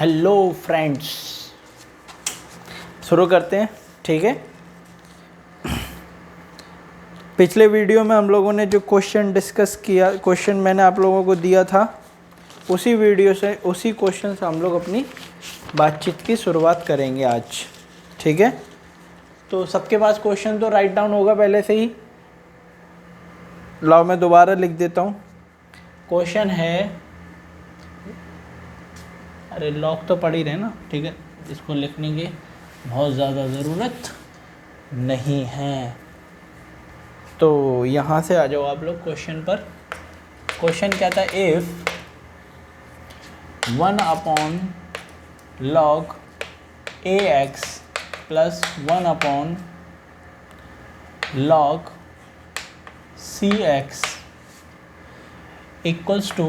Hello friends, शुरू करते हैं। ठीक है, पिछले वीडियो में हम लोगों ने जो क्वेश्चन डिस्कस किया, क्वेश्चन मैंने आप लोगों को दिया था, उसी वीडियो से, उसी क्वेश्चन से हम लोग अपनी बातचीत की शुरुआत करेंगे आज। ठीक है, तो सबके पास क्वेश्चन तो राइट डाउन होगा पहले से ही। लाओ मैं दोबारा लिख देता हूँ। क्वेश्चन है, अरे लॉक तो पढ़ ही रहे ना, ठीक है, इसको लिखने की बहुत ज़्यादा ज़रूरत नहीं है। तो यहाँ से आ जाओ आप लोग क्वेश्चन पर। क्वेश्चन क्या था, if 1 log ax plus 1 log cx equals to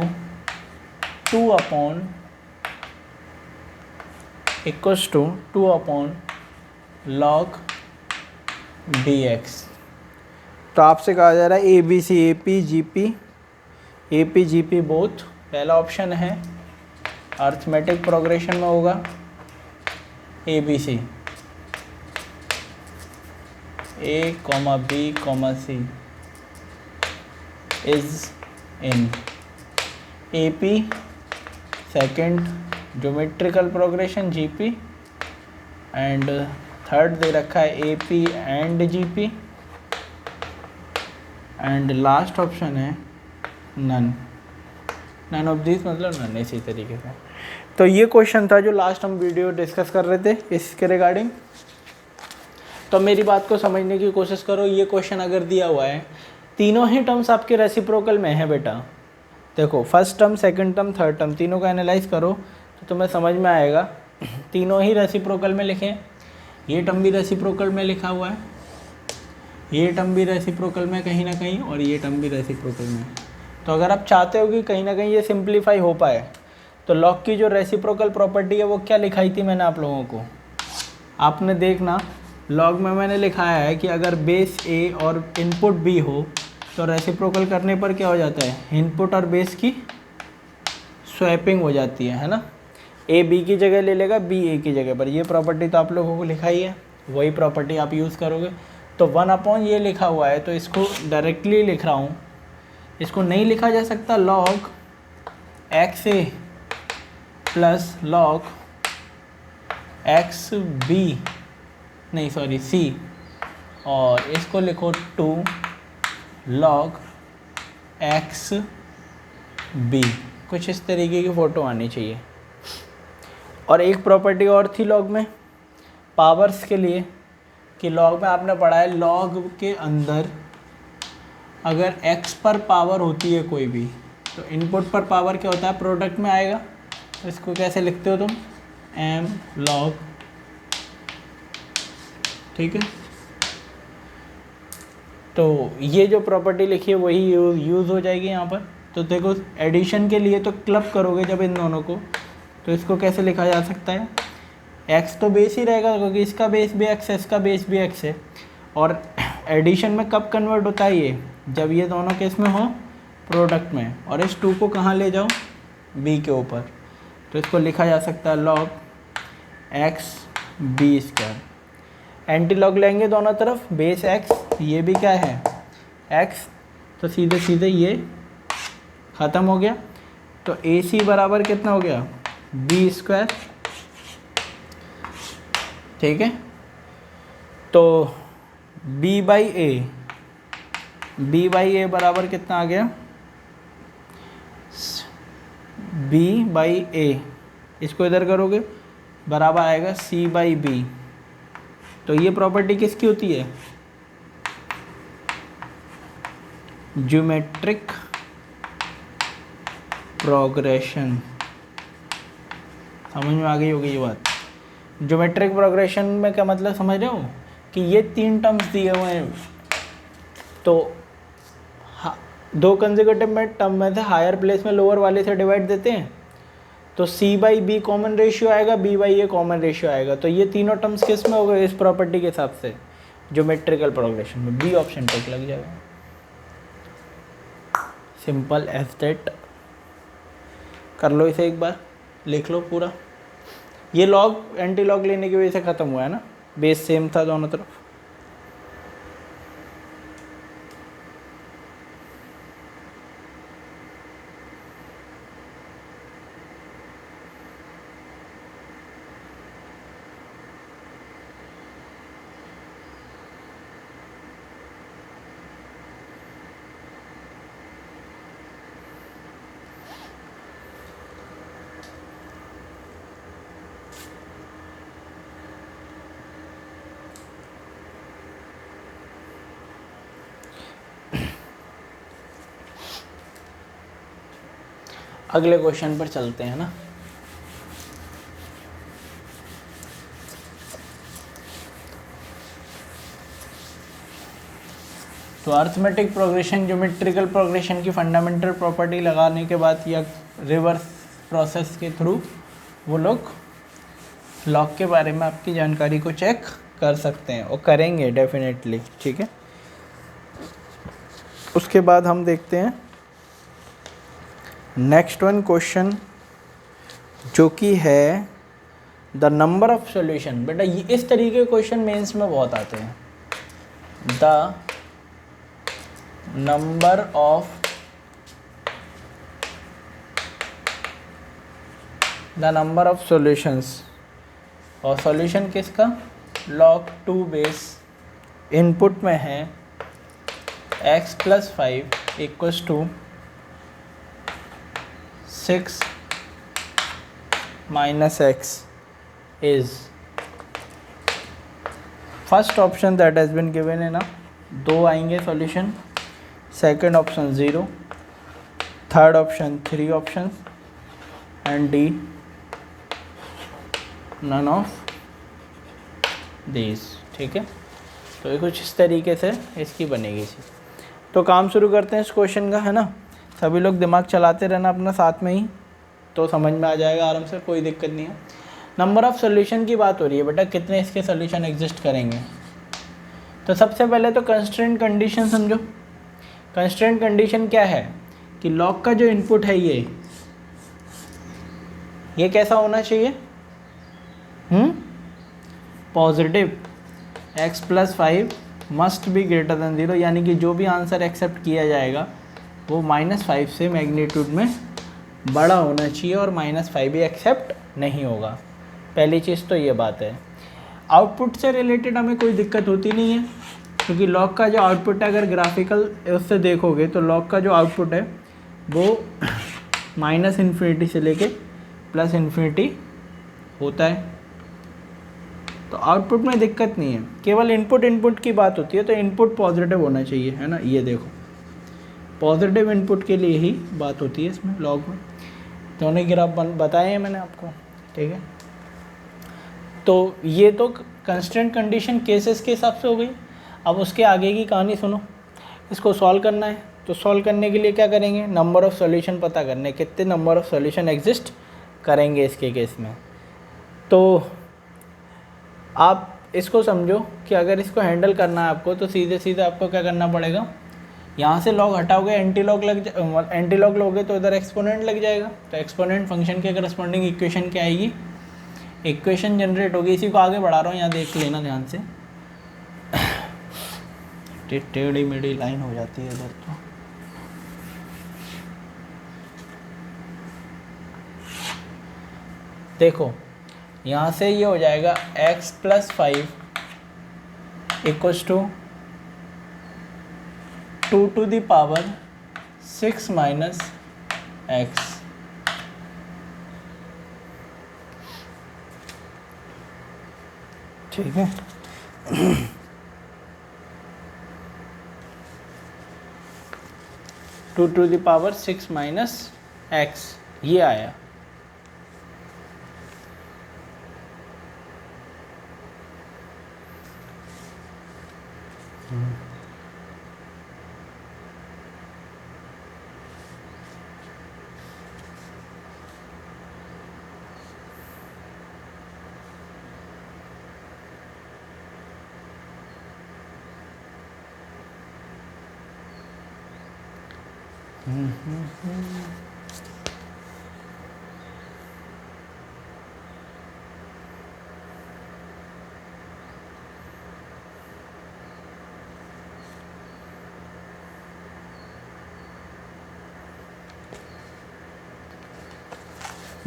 2 log dx। तो आपसे कहा जा रहा है A B C, A P G P both. पहला ऑप्शन है अर्थमेटिक प्रोग्रेशन में होगा A B C, A comma B comma C is in A P, second geometrical progression G P, and third दे रखा है A P and G P, and last option है none of this, मतलब none, इसी तरीके से। तो ये क्वेश्चन था जो लास्ट हम वीडियो डिस्कस कर रहे थे इसके रिगार्डिंग। तो मेरी बात को समझने की कोशिश करो। ये क्वेश्चन अगर दिया हुआ है, तीनों ही टर्म्स आपके रेसिप्रोकल में है बेटा। देखो, first term, second term, third term, तीनों का एनालाइज करो तो तुम्हें समझ में आएगा। तीनों ही रेसिप्रोकल में लिखें। ये टर्म भी रेसिप्रोकल में लिखा हुआ है, ये टर्म भी रेसिप्रोकल में कहीं ना कहीं, और ये टर्म भी रेसिप्रोकल में। तो अगर आप चाहते हो कि कहीं ना कहीं ये सिंप्लीफाई हो पाए, तो लॉग की जो रेसिप्रोकल प्रॉपर्टी है वो क्या लिखाई थी मैंने आप लोगों को, आपने देखना लॉग में मैंने लिखाया है कि अगर बेस ए और इनपुट बी हो तो रेसिप्रोकल करने पर क्या हो जाता है, इनपुट और बेस की स्वैपिंग हो जाती है ना। ए बी की जगह ले लेगा, बी ए की जगह पर। ये प्रॉपर्टी तो आप लोगों को लिखाई है, वही प्रॉपर्टी आप यूज़ करोगे। तो 1 ये लिखा हुआ है तो इसको डायरेक्टली लिख रहा हूँ। इसको नहीं लिखा जा सकता लॉग एक्स ए प्लस लॉग एक्स बी, नहीं सॉरी सी, और इसको लिखो 2 log एक्स बी। कुछ इस तरीके की फ़ोटो आनी चाहिए। और एक प्रॉपर्टी और थी लॉग में, पावर्स के लिए, कि लॉग में आपने पढ़ा है लॉग के अंदर अगर x पर पावर होती है कोई भी, तो इनपुट पर पावर क्या होता है, प्रोडक्ट में आएगा। तो इसको कैसे लिखते हो तुम, m log, ठीक है। तो ये जो प्रॉपर्टी लिखी है वही यूज़ हो जाएगी यहाँ पर। तो देखो, एडिशन के लिए तो क्लब करोगे जब इन दोनों को, तो इसको कैसे लिखा जा सकता है, x तो बेस ही रहेगा क्योंकि इसका बेस भी x है, इसका बेस भी x है। और एडिशन में कब कन्वर्ट होता है ये, जब ये दोनों केस में हो प्रोडक्ट में, और इस 2 को कहाँ ले जाओ, b के ऊपर। तो इसको लिखा जा सकता है log x b²। Anti log लेंगे दोनों तरफ, बेस x, ये भी क्या है x, तो सीधे सीधे ये ख़त्म हो गया। तो AC बराबर कितना हो गया, b², ठीक है। तो b बाई ए बराबर कितना आ गया, b/a, इसको इधर करोगे बराबर आएगा c/b। तो ये प्रॉपर्टी किसकी होती है, ज्योमेट्रिक प्रोग्रेशन। समझ में आ गई होगी ये बात। ज्योमेट्रिक प्रोग्रेशन में क्या मतलब समझ रहे हो, कि ये 3 टर्म्स दिए हुए हैं, तो 2 कंसेक्यूटिव में टर्म में से हायर प्लेस में लोअर वाले से डिवाइड देते हैं, तो c/b कॉमन रेशियो आएगा, b/a कॉमन रेशियो आएगा। तो ये तीनों टर्म्स किस में हो गए इस प्रॉपर्टी के हिसाब से, ज्योमेट्रिकल प्रोग्रेशन में। बी ऑप्शन टिक लग जाएगा। Simple as that. कर लो इसे एक बार, लिख लो पूरा। ये लॉग एंटी लॉग लेने की वजह से ख़त्म हुआ है ना, बेस सेम था दोनों तरफ। अगले क्वेश्चन पर चलते हैं ना। तो अर्थमेटिक प्रोग्रेशन, ज्योमेट्रिकल प्रोग्रेशन की फंडामेंटल प्रॉपर्टी लगाने के बाद या रिवर्स प्रोसेस के थ्रू वो लोग लॉग के बारे में आपकी जानकारी को चेक कर सकते हैं, और करेंगे डेफिनेटली, ठीक है। उसके बाद हम देखते हैं नेक्स्ट वन क्वेश्चन, जो कि है द नंबर ऑफ सॉल्यूशन। बेटा ये इस तरीके के क्वेश्चन मेंस में बहुत आते हैं। द नंबर ऑफ सॉल्यूशंस, और सॉल्यूशन किसका, log 2 बेस इनपुट में है x + 5 = 6 - x is first option that has been given है ना, 2 आएंगे solution, second option 0, third option 3 option, and D none of these, ठीक है। तो ये कुछ इस तरीके से इसकी बनेगी चीज़। तो काम शुरू करते हैं इस क्वेश्चन का, है ना। सभी लोग दिमाग चलाते रहना अपना साथ में ही, तो समझ में आ जाएगा आराम से, कोई दिक्कत नहीं है। नंबर ऑफ़ सॉल्यूशन की बात हो रही है बेटा, कितने इसके सॉल्यूशन एग्जिस्ट करेंगे। तो सबसे पहले तो कंस्ट्रेंट कंडीशन समझो। कंस्ट्रेंट कंडीशन क्या है कि लॉग का जो इनपुट है ये कैसा होना चाहिए, positive, x + 5 must be greater than 0, यानी कि जो भी आंसर एक्सेप्ट किया जाएगा वो -5 से मैग्नीट्यूड में बड़ा होना चाहिए, और -5 भी एक्सेप्ट नहीं होगा। पहली चीज़ तो ये बात है। आउटपुट से रिलेटेड हमें कोई दिक्कत होती नहीं है, क्योंकि लॉग का जो आउटपुट है, अगर ग्राफिकल उससे देखोगे तो लॉग का जो आउटपुट है वो -∞ से लेके +∞ होता है। तो आउटपुट में दिक्कत नहीं है, केवल इनपुट की बात होती है। तो इनपुट पॉजिटिव होना चाहिए, है ना। ये देखो, पॉजिटिव इनपुट के लिए ही बात होती है इसमें लॉग में। दोनों ग्राफ बताए हैं मैंने आपको, ठीक है। तो ये तो कंस्ट्रेंट कंडीशन केसेस के हिसाब से हो गई। अब उसके आगे की कहानी सुनो। इसको सॉल्व करना है, तो सॉल्व करने के लिए क्या करेंगे, नंबर ऑफ़ सॉल्यूशन पता करने, कितने नंबर ऑफ़ सॉल्यूशन एग्जिस्ट करेंगे इसके केस में। तो आप इसको समझो कि अगर इसको हैंडल करना है आपको, तो सीधे सीधे आपको क्या करना पड़ेगा, यहाँ से लॉग हटाओगे, एंटी लॉग लोगे तो इधर एक्सपोनेंट लग जाएगा। तो एक्सपोनेंट फंक्शन के करस्पॉन्डिंग इक्वेशन क्या आएगी, इक्वेशन जनरेट होगी। इसी को आगे बढ़ा रहा हूँ, यहाँ देख लेना ध्यान से, टेढ़ी मेढ़ी लाइन हो जाती है इधर। तो देखो यहाँ से ये हो जाएगा x + 5 = 2 to the power 6 - x। ठीक है। 2 to the power 6 - x ये आया।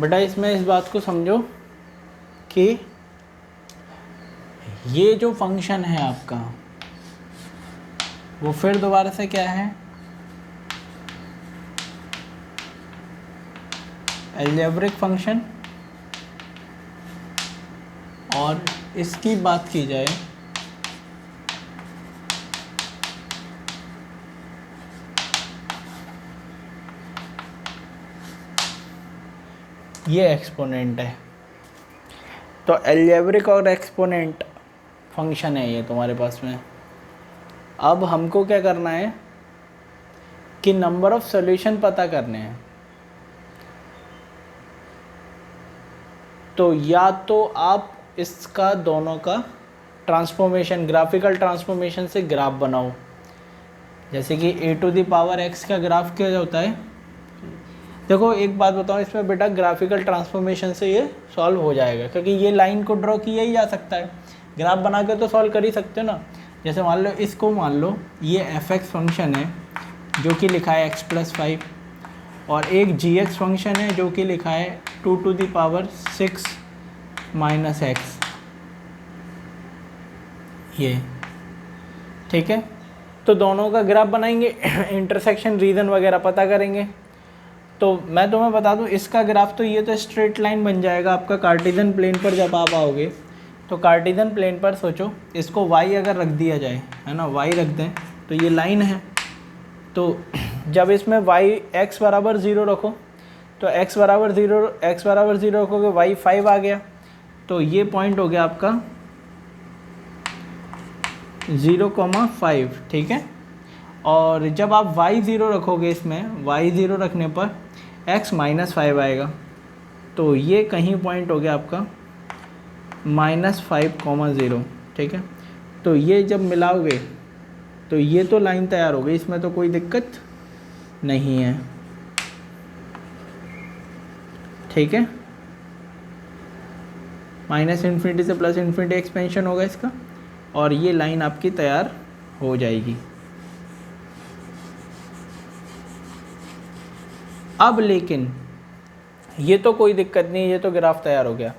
बेटा इसमें इस बात को समझो कि ये जो फंक्शन है आपका वो फिर दोबारा से क्या है, अलजेब्रिक फंक्शन। और इसकी बात की जाए ये एक्सपोनेंट है, तो अलजेब्रिक और एक्सपोनेंट फंक्शन है ये तुम्हारे पास में। अब हमको क्या करना है कि नंबर ऑफ सॉल्यूशन पता करने हैं। तो या तो आप इसका दोनों का ट्रांसफॉर्मेशन, ग्राफिकल ट्रांसफॉर्मेशन से ग्राफ बनाओ, जैसे कि a to the power x का ग्राफ क्या होता है। देखो एक बात बताओ, इसमें बेटा ग्राफिकल ट्रांसफॉर्मेशन से ये सॉल्व हो जाएगा, क्योंकि ये लाइन को ड्रॉ किया ही जा सकता है, ग्राफ बना के तो सॉल्व कर ही सकते हो ना। जैसे मान लो इसको, मान लो ये fx फंक्शन है जो कि लिखा है x+5, और एक gx फंक्शन है जो कि लिखा है 2 टू द पावर 6 - x, ये ठीक है। तो दोनों का ग्राफ बनाएंगे, इंटरसेक्शन रीजन वगैरह पता करेंगे। तो मैं तुम्हें बता दूं, इसका ग्राफ तो ये तो स्ट्रेट लाइन बन जाएगा आपका कार्टेशियन प्लेन पर जब आप आओगे। तो कार्टेशियन प्लेन पर सोचो, इसको y अगर रख दिया जाए, है ना, y रख दें तो ये लाइन है। तो जब इसमें x बराबर 0 रखो, तो x बराबर 0 रखोगे, y 5 आ गया, तो ये पॉइंट हो गया आपका 0,5, ठीक है। और जब आप y 0 रखोगे, इसमें y 0 रखने पर x -5 आएगा, तो ये कहीं पॉइंट हो गया आपका -5,0, ठीक है। तो ये जब मिलाओगे तो ये तो लाइन तैयार हो गई, इसमें तो कोई दिक्कत नहीं है, ठीक है। -∞ से +∞ एक्सपेंशन होगा इसका, और ये लाइन आपकी तैयार हो जाएगी। अब लेकिन ये तो कोई दिक्कत नहीं, ये तो ग्राफ तैयार हो गया।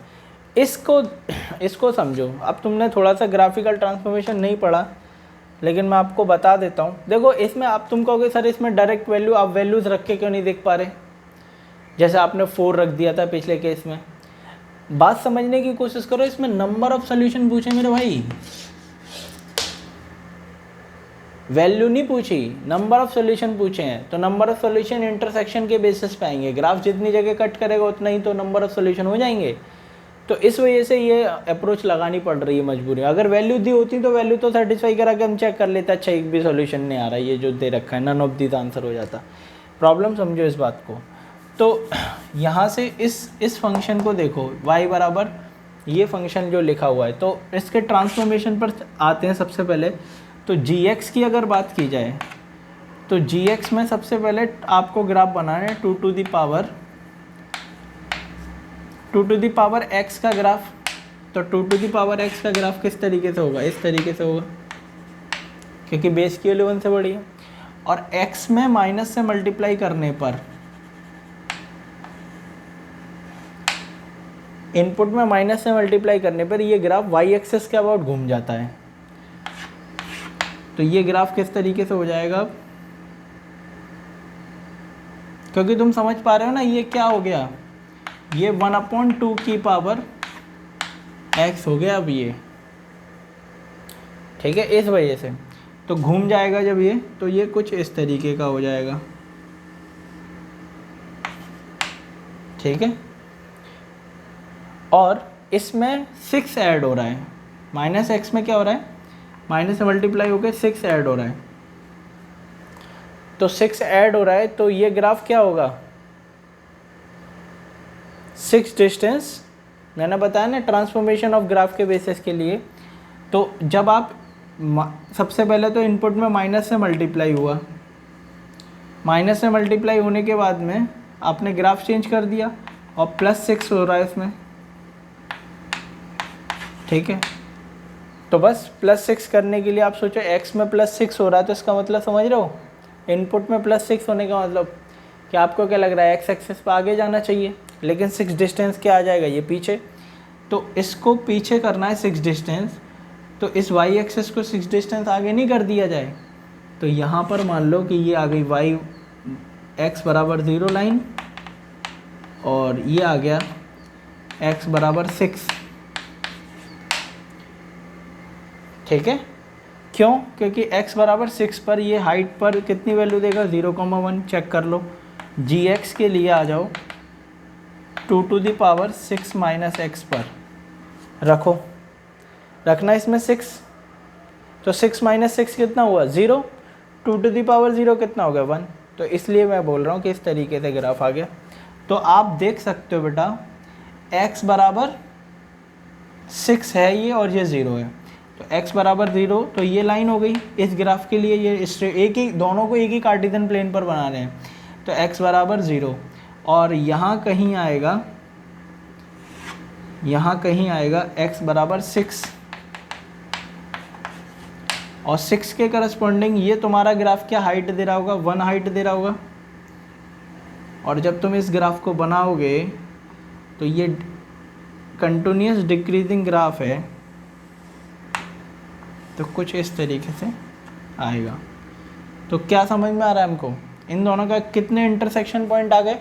इसको समझो। अब तुमने थोड़ा सा ग्राफिकल ट्रांसफॉर्मेशन नहीं पढ़ा, लेकिन मैं आपको बता देता हूँ। देखो इसमें आप तुम कहोगे सर इसमें डायरेक्ट वैल्यू, आप वैल्यूज़ रख के क्यों नहीं देख पा रहे, जैसे आपने 4 रख दिया था पिछले केस में। बात समझने की कोशिश करो, इसमें नंबर ऑफ सोल्यूशन पूछे मेरे भाई, वैल्यू नहीं पूछी, नंबर ऑफ सॉल्यूशन पूछे हैं। तो नंबर ऑफ सॉल्यूशन इंटरसेक्शन के बेसिस पे आएंगे, ग्राफ जितनी जगह कट करेगा उतना ही तो नंबर ऑफ सॉल्यूशन हो जाएंगे। तो इस वजह से ये अप्रोच लगानी पड़ रही है मजबूरी। अगर वैल्यू दी होती तो वैल्यू तो सेटिस्फाई करा के हम चेक कर लेते, अच्छा एक भी सॉल्यूशन नहीं आ रहा है, ये जो दे रखा है नन ऑफ दिस आंसर हो जाता। प्रॉब्लम समझो इस बात को। तो यहाँ से इस फंक्शन को देखो, y बराबर ये फंक्शन जो लिखा हुआ है, तो इसके ट्रांसफॉर्मेशन पर आते हैं सबसे पहले। तो gx की अगर बात की जाए तो gx में सबसे पहले आपको ग्राफ बनाना है 2 टू द पावर x का ग्राफ। तो 2 टू द पावर x का ग्राफ किस तरीके से होगा, इस तरीके से होगा, क्योंकि बेस की वैल्यू 1 से बड़ी है। और x में माइनस से मल्टीप्लाई करने पर, इनपुट में माइनस से मल्टीप्लाई करने पर ये ग्राफ y एक्सिस के अबाउट घूम जाता है। तो ये ग्राफ किस तरीके से हो जाएगा, क्योंकि तुम समझ पा रहे हो ना, ये क्या हो गया, ये 1/2 की पावर x हो गया अब ये, ठीक है। इस वजह से तो घूम जाएगा जब ये, तो ये कुछ इस तरीके का हो जाएगा, ठीक है। और इसमें 6 ऐड हो रहा है, -x में क्या हो रहा है, माइनस से मल्टीप्लाई होकर 6 ऐड हो रहा है। तो 6 ऐड हो रहा है, तो ये ग्राफ क्या होगा, 6 डिस्टेंस। मैंने बताया ना ट्रांसफॉर्मेशन ऑफ ग्राफ के बेसिस के लिए। तो जब आप सबसे पहले तो इनपुट में माइनस से मल्टीप्लाई हुआ, माइनस से मल्टीप्लाई होने के बाद में आपने ग्राफ चेंज कर दिया और +6 हो रहा है इसमें, ठीक है। तो बस +6 करने के लिए आप सोचो x में +6 हो रहा है, तो इसका मतलब समझ रहे हो, इनपुट में +6 होने का मतलब कि आपको क्या लग रहा है, x एक्सिस पर आगे जाना चाहिए। लेकिन 6 डिस्टेंस क्या आ जाएगा, ये पीछे। तो इसको पीछे करना है 6 डिस्टेंस, तो इस वाई एक्सेस को 6 डिस्टेंस आगे नहीं कर दिया जाए। तो यहाँ पर मान लो कि ये आ गई वाई एक्स बराबर 0 लाइन, और ये आ गया एक्स बराबर 6। ठीक है, क्यों? क्योंकि x बराबर 6 पर ये हाइट पर कितनी वैल्यू देगा, 0,1। चेक कर लो, जी एक्स के लिए आ जाओ 2⁻6 माइनस एक्स पर रखो, रखना इसमें 6, तो 6 माइनस 6 कितना हुआ, 0। 2⁻0 कितना हो गया, 1। तो इसलिए मैं बोल रहा हूँ कि इस तरीके से ग्राफ आ गया। तो आप देख सकते हो बेटा x बराबर 6 है ये, और ये 0 है, तो x बराबर 0, तो ये लाइन हो गई इस ग्राफ के लिए। ये एक ही, दोनों को एक ही कार्टेशियन प्लेन पर बना रहे हैं, तो x बराबर 0, और यहाँ कहीं आएगा, यहाँ कहीं आएगा x बराबर 6, और 6 के करस्पॉन्डिंग ये तुम्हारा ग्राफ क्या हाइट दे रहा होगा, 1 हाइट दे रहा होगा। और जब तुम इस ग्राफ को बनाओगे तो ये कंटिन्यूस डिक्रीजिंग ग्राफ है, तो कुछ इस तरीके से आएगा। तो क्या समझ में आ रहा है हमको, इन दोनों का कितने इंटरसेक्शन पॉइंट आ गए,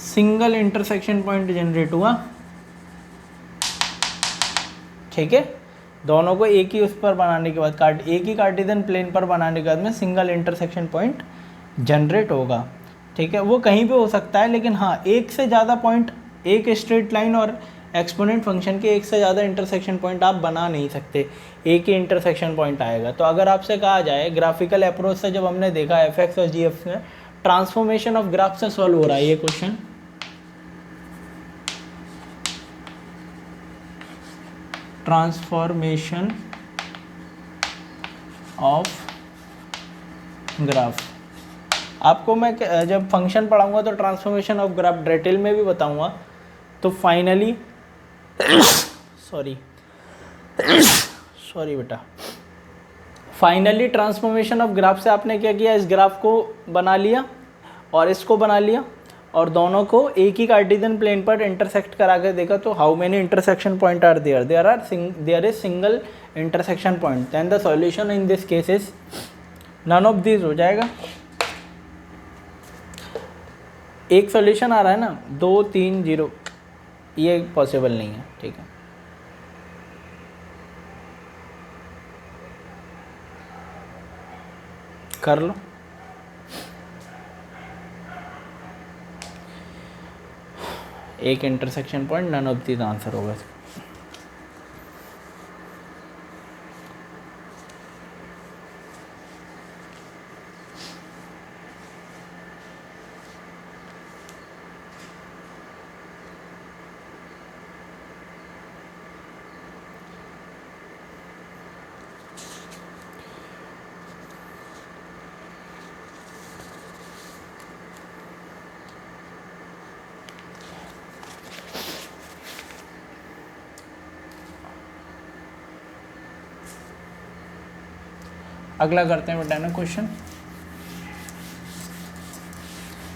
सिंगल इंटरसेक्शन पॉइंट जनरेट हुआ। ठीक है, दोनों को एक ही उस पर बनाने के बाद, एक ही कार्टेशियन प्लेन पर बनाने के बाद में सिंगल इंटरसेक्शन पॉइंट जनरेट होगा। ठीक है, वो कहीं पे हो सकता है, लेकिन हाँ एक से ज़्यादा पॉइंट, एक स्ट्रेट लाइन और एक्सपोनेंट फंक्शन के एक से ज़्यादा इंटरसेक्शन पॉइंट आप बना नहीं सकते, एक ही इंटरसेक्शन पॉइंट आएगा। तो अगर आपसे कहा जाए ग्राफिकल अप्रोच से, जब हमने देखा एफ एक्स और जी एफ में ट्रांसफॉर्मेशन ऑफ ग्राफ से सॉल्व हो रहा है ये क्वेश्चन, ट्रांसफॉर्मेशन ऑफ ग्राफ, आपको मैं जब फंक्शन पढ़ाऊंगा तो ट्रांसफॉर्मेशन ऑफ ग्राफ डिटेल में भी बताऊंगा। तो फाइनली सॉरी बेटा, फाइनली ट्रांसफॉर्मेशन ऑफ ग्राफ से आपने क्या किया, इस ग्राफ को बना लिया और इसको बना लिया, और दोनों को एक ही कार्टेशियन प्लेन पर इंटरसेक्ट करा के देखा। तो how many intersection point are there, there is single intersection point, then the solution in this case is none of this हो जाएगा। एक सॉल्यूशन आ रहा है ना, 2 3 0, ये पॉसिबल नहीं है। ठीक है, कर लो। एक intersection point, none of this answer होगा। अगला करते हैं बेटा ना क्वेश्चन।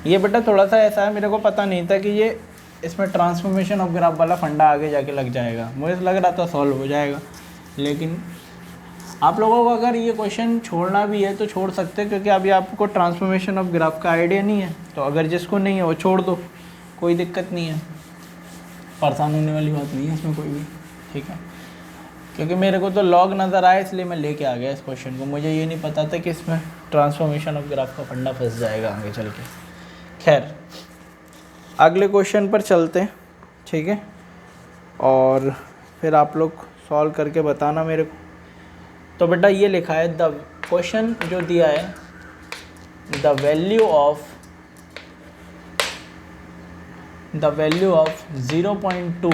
ये बेटा थोड़ा सा ऐसा है, मेरे को पता नहीं था कि ये इसमें ट्रांसफॉर्मेशन ऑफ ग्राफ वाला फंडा आगे जाके लग जाएगा, मुझे लग रहा था सॉल्व हो जाएगा, लेकिन आप लोगों को अगर ये क्वेश्चन छोड़ना भी है तो छोड़ सकते हैं, क्योंकि अभी आपको ट्रांसफॉर्मेशन ऑफ ग्राफ का आइडिया नहीं है। तो अगर जिसको नहीं है वो छोड़ दो, कोई दिक्कत नहीं है, परेशान होने वाली बात नहीं है इसमें कोई भी। ठीक है, क्योंकि मेरे को तो लॉग नज़र आया इसलिए मैं लेके आ गया इस क्वेश्चन को, मुझे ये नहीं पता था कि इसमें ट्रांसफॉर्मेशन ऑफ ग्राफ का फंडा फंस जाएगा आगे चल के। खैर अगले क्वेश्चन पर चलते हैं। ठीक है, और फिर आप लोग सॉल्व करके बताना मेरे को। तो बेटा ये लिखा है, द क्वेश्चन जो दिया है, द वैल्यू ऑफ 0.2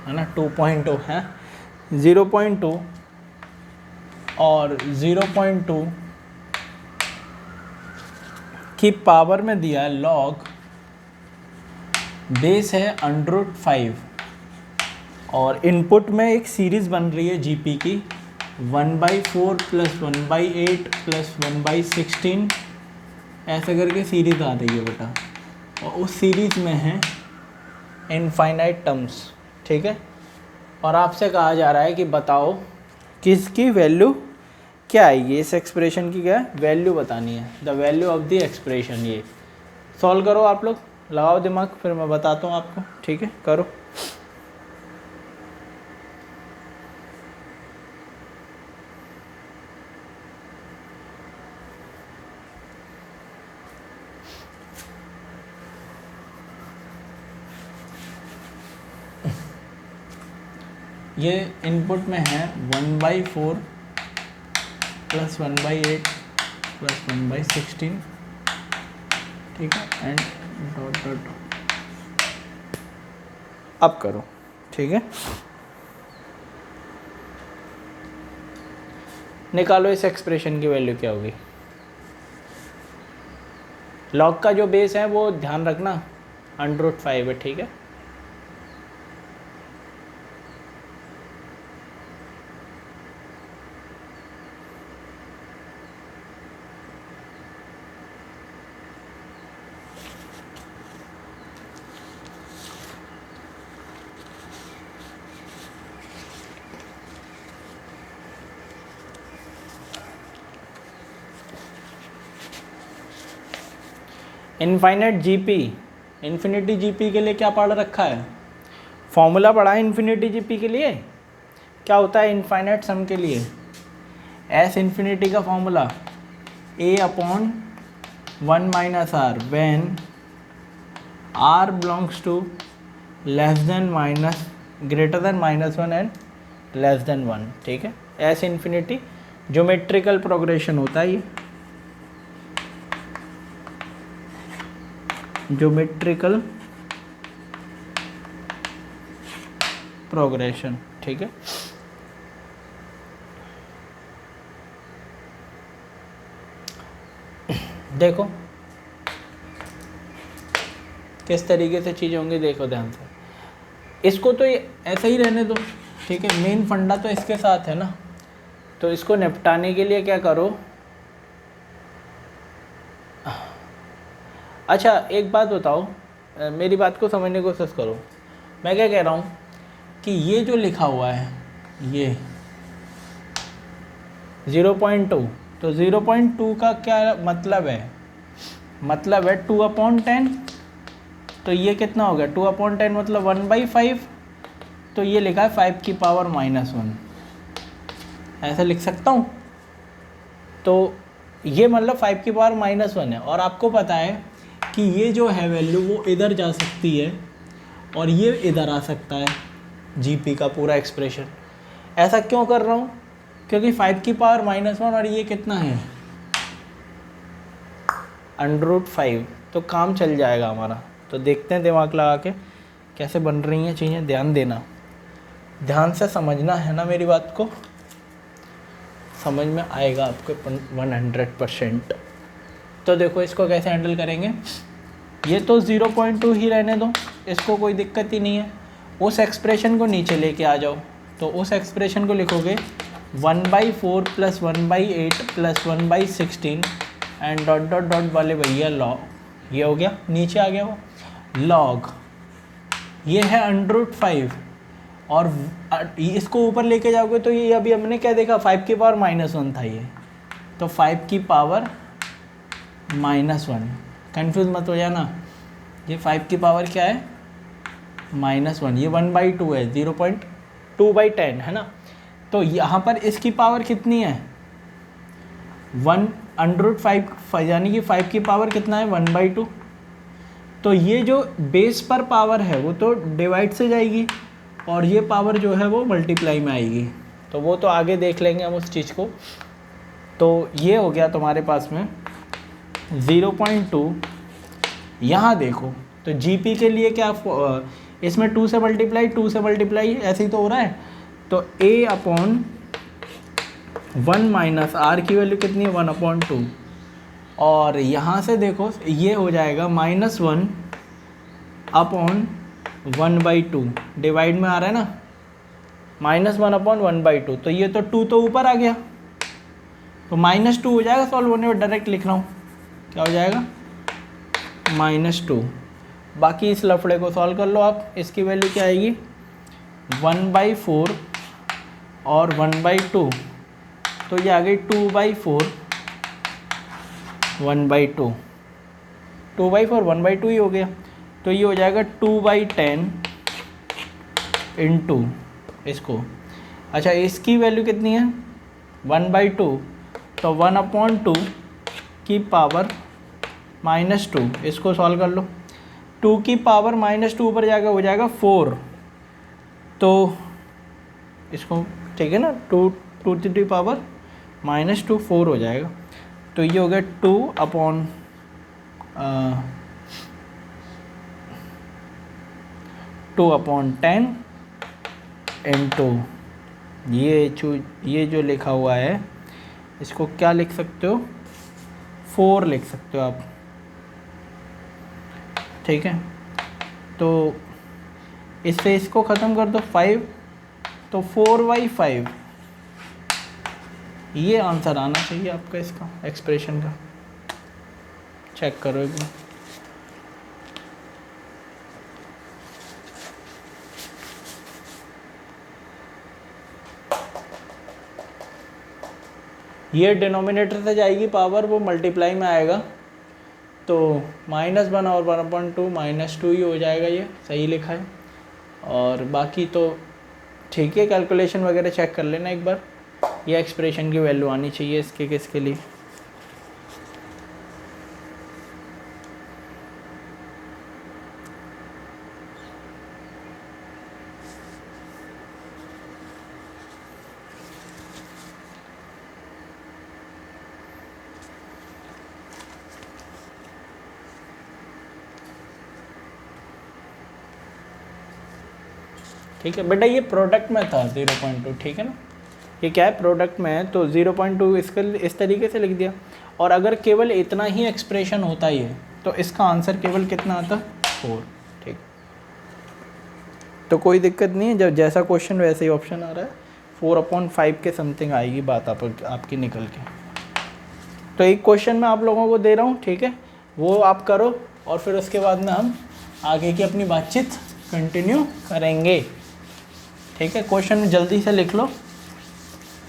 है ना, 2.2 है, 0.2 और 0.2 की पावर में दिया है लॉग, बेस है √5, और इनपुट में एक सीरीज़ बन रही है जीपी की 1/4 + 1/8 + 1/16 ऐसे करके सीरीज आ रही है बेटा, और उस सीरीज़ में है इनफाइनाइट टर्म्स, ठीक है। और आपसे कहा जा रहा है कि बताओ कि इसकी वैल्यू क्या आएगी, इस एक्सप्रेशन की क्या वैल्यू बतानी है, the value of the expression. ये सॉल्व करो आप लोग, लगाओ दिमाग, फिर मैं बताता हूँ आपको, ठीक है, करो। ये इनपुट में है 1/4 प्लस 1/8 प्लस 1/16, ठीक है, एंड डॉट डॉट डॉट। अब करो, ठीक है, निकालो इस एक्सप्रेशन की वैल्यू क्या होगी। लॉग का जो बेस है वो ध्यान रखना √5 है, ठीक है। इनफाइनाइट जीपी, इन्फिनिटी जीपी के लिए क्या पढ़ रखा है, फॉर्मूला पढ़ा है इन्फिनिटी जीपी के लिए। क्या होता है इनफाइनाइट सम के लिए, एस इन्फिनिटी का formula A/1 - R when R belongs to less than minus greater than -1 and less than 1, ठीक है। एस इन्फिनिटी ज्योमेट्रिकल प्रोग्रेशन होता है, ये ज्योमेट्रिकल प्रोग्रेशन, ठीक है। देखो किस तरीके से चीज़ें होंगी, देखो ध्यान से। इसको तो ये ऐसा ही रहने दो, ठीक है, मेन फंडा तो इसके साथ है ना। तो इसको निपटाने के लिए क्या करो, अच्छा एक बात बताओ, मेरी बात को समझने की कोशिश करो। मैं क्या कह रहा हूँ कि ये जो लिखा हुआ है ये 0.2, तो 0.2 का क्या मतलब है, मतलब है 2/10। तो ये कितना हो गया 2/10 मतलब 1/5। तो ये लिखा है 5 की पावर -1, ऐसा लिख सकता हूँ। तो ये मतलब 5 की पावर -1 है, और आपको पता है कि ये जो है वैल्यू वो इधर जा सकती है और ये इधर आ सकता है, जीपी का पूरा एक्सप्रेशन। ऐसा क्यों कर रहा हूँ, क्योंकि 5 की पावर -1 और ये कितना है √5, तो काम चल जाएगा हमारा। तो देखते हैं दिमाग लगा के कैसे बन रही हैं चीज़ें, ध्यान देना, ध्यान से समझना है ना मेरी बात को, समझ में आएगा आपको 100%। तो देखो इसको कैसे हैंडल करेंगे, ये तो 0.2 ही रहने दो, इसको कोई दिक्कत ही नहीं है। उस एक्सप्रेशन को नीचे लेके आ जाओ, तो उस एक्सप्रेशन को लिखोगे 1/4 plus 1/8 plus 1/16 and dot dot dot वाले भैया लॉग, ये हो गया, नीचे आ गया वो लॉग, ये है √5, और इसको ऊपर लेके जाओगे तो ये अभी हमने क्या देखा 5 की पावर -1 था ये, तो 5 की पावर -1, कंफ्यूज मत हो जाना, ये 5 की पावर क्या है -1, ये 1/2 है, 0.2/10 है ना। तो यहाँ पर इसकी पावर कितनी है 1/5, यानी कि 5 की पावर कितना है 1/2। तो ये जो बेस पर पावर है वो तो डिवाइड से जाएगी, और ये पावर जो है वो मल्टीप्लाई में आएगी, तो वो तो आगे देख लेंगे हम उस चीज़ को। तो ये हो गया तुम्हारे पास में 0.2। यहाँ देखो तो जीपी के लिए क्या, इसमें 2 से मल्टीप्लाई ऐसे ही तो हो रहा है। तो A/1 - R की वैल्यू कितनी है 1/2, और यहाँ से देखो ये हो जाएगा -1/1/2, डिवाइड में आ रहा है ना, -1/1/2, तो ये तो 2 तो ऊपर आ गया, तो -2 हो जाएगा, सॉल्व होने में डायरेक्ट लिख रहा हूँ, क्या हो जाएगा -2। बाकी इस लफड़े को सॉल्व कर लो आप। इसकी वैल्यू क्या आएगी 1/4 और 1/2, तो ये आ गई 2/4 1/2, 2/4 1/2 ही हो गया। तो ये हो जाएगा 2/10 इंटू इसको। अच्छा इसकी वैल्यू कितनी है 1/2, तो 1/2 की पावर -2, इसको सॉल्व कर लो। 2 की पावर -2 पर जाकर हो जाएगा 4, तो इसको ठीक है ना 2 टू की पावर -2 4 हो जाएगा। तो ये हो गया 2/10 इंटू ये जो लिखा हुआ है इसको क्या लिख सकते हो 4 लिख सकते हो आप, ठीक है। तो इससे इसको ख़त्म कर दो 5, तो 4/5 ये आंसर आना चाहिए आपका इसका एक्सप्रेशन का। चेक करो एक बार। ये डिनोमिनेटर से जाएगी पावर, वो मल्टीप्लाई में आएगा, तो -1 और 1/2 -2 ही हो जाएगा। ये सही लिखा है। और बाकी तो ठीक है, कैलकुलेशन वगैरह चेक कर लेना एक बार। ये एक्सप्रेशन की वैल्यू आनी चाहिए इसके किसके लिए। ठीक है बेटा, ये प्रोडक्ट में था 0.2, ठीक है ना। ये क्या है प्रोडक्ट में है, तो 0.2 इसके इस तरीके से लिख दिया। और अगर केवल इतना ही एक्सप्रेशन होता ही है तो इसका आंसर केवल कितना आता 4, ठीक। तो कोई दिक्कत नहीं है, जब जैसा क्वेश्चन वैसे ही ऑप्शन आ रहा है। 4/5 के समथिंग आएगी बात आपकी निकल के। तो एक क्वेश्चन मैं आप लोगों को दे रहा हूँ, ठीक है, वो आप करो और फिर उसके बाद में हम आगे की अपनी बातचीत कंटिन्यू करेंगे, ठीक है। क्वेश्चन जल्दी से लिख लो,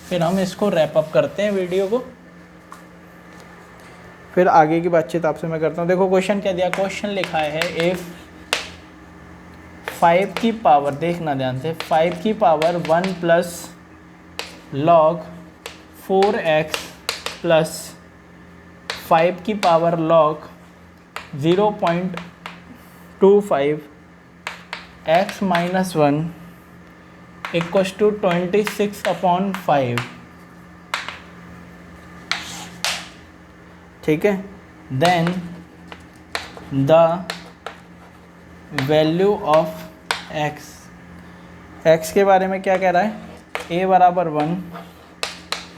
फिर हम इसको रैप अप करते हैं वीडियो को, फिर आगे की बातचीत आपसे मैं करता हूँ। देखो क्वेश्चन क्या दिया, क्वेश्चन लिखा है इफ 5 की पावर, देखना ध्यान से, 5 की power 1 plus log 4x plus 5 की power log 0.25 x minus 1 equals to 26/5, ठीक है। Then the value of x के बारे में क्या कह रहा है, a बराबर 1,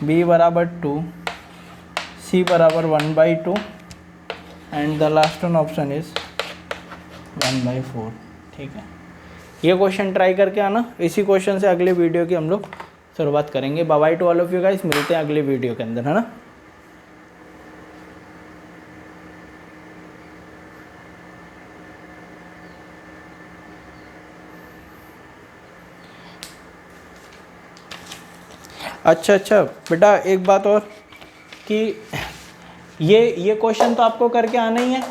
b बराबर 2, c बराबर 1/2 and the last one option is 1/4, ठीक है। ये क्वेश्चन ट्राई करके आना। इसी क्वेश्चन से अगले वीडियो की हम लोग शुरुआत करेंगे। Bye bye to all of you guys, मिलते हैं अगले वीडियो के अंदर, है ना। अच्छा बेटा, एक बात और कि ये क्वेश्चन तो आपको करके आना ही है,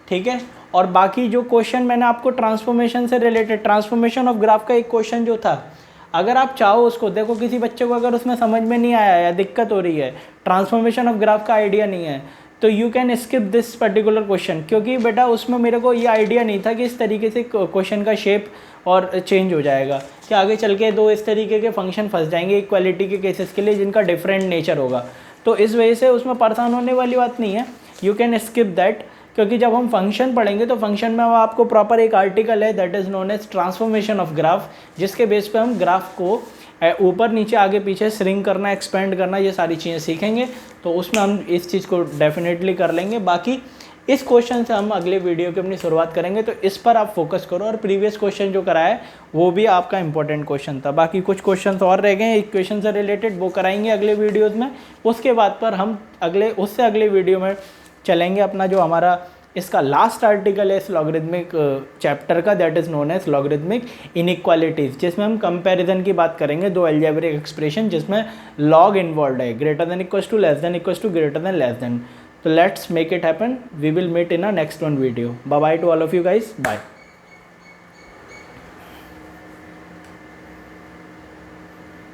ठीक है। और बाकी जो क्वेश्चन मैंने आपको ट्रांसफॉर्मेशन से रिलेटेड, ट्रांसफॉर्मेशन ऑफ ग्राफ का एक क्वेश्चन जो था, अगर आप चाहो उसको देखो, किसी बच्चे को अगर उसमें समझ में नहीं आया या दिक्कत हो रही है, ट्रांसफॉर्मेशन ऑफ ग्राफ का आइडिया नहीं है, तो you can skip this particular question, क्योंकि बेटा उसमें मेरे को ये आइडिया नहीं था कि इस तरीके से क्वेश्चन का शेप और चेंज हो जाएगा, कि आगे चल के दो इस तरीके के फंक्शन फंस जाएंगे इक्वालिटी के केसेस के लिए जिनका डिफरेंट नेचर होगा। तो इस वजह से उसमें परेशान होने वाली बात नहीं है, यू कैन स्किप दैट। क्योंकि जब हम फंक्शन पढ़ेंगे तो फंक्शन में आपको प्रॉपर एक आर्टिकल है that is known as transformation of graph, जिसके बेस पे हम ग्राफ को ऊपर नीचे आगे पीछे श्रिंक करना, एक्सपेंड करना, ये सारी चीज़ें सीखेंगे। तो उसमें हम इस चीज़ को डेफिनेटली कर लेंगे। बाकी इस क्वेश्चन से हम अगले वीडियो की अपनी शुरुआत करेंगे, तो इस पर आप फोकस करो। और प्रीवियस क्वेश्चन जो कराया है वो भी आपका इंपॉर्टेंट क्वेश्चन था। बाकी कुछ क्वेश्चन और रह गए हैं इक्वेशन से रिलेटेड, वो कराएंगे अगले वीडियोज़ में। उसके बाद पर हम उससे अगले वीडियो में चलेंगे अपना जो हमारा इसका लास्ट आर्टिकल है इस लॉगरिथमिक चैप्टर का, that is known as logarithmic inequalities, जिसमें हम कंपैरिजन की बात करेंगे दो अलजेब्रिक एक्सप्रेशन जिसमें लॉग इन्वॉल्व है, greater than equals to, less than equals to, greater than, less than. So let's make it happen. We will meet in a next one video. Bye bye to all of you guys. Bye.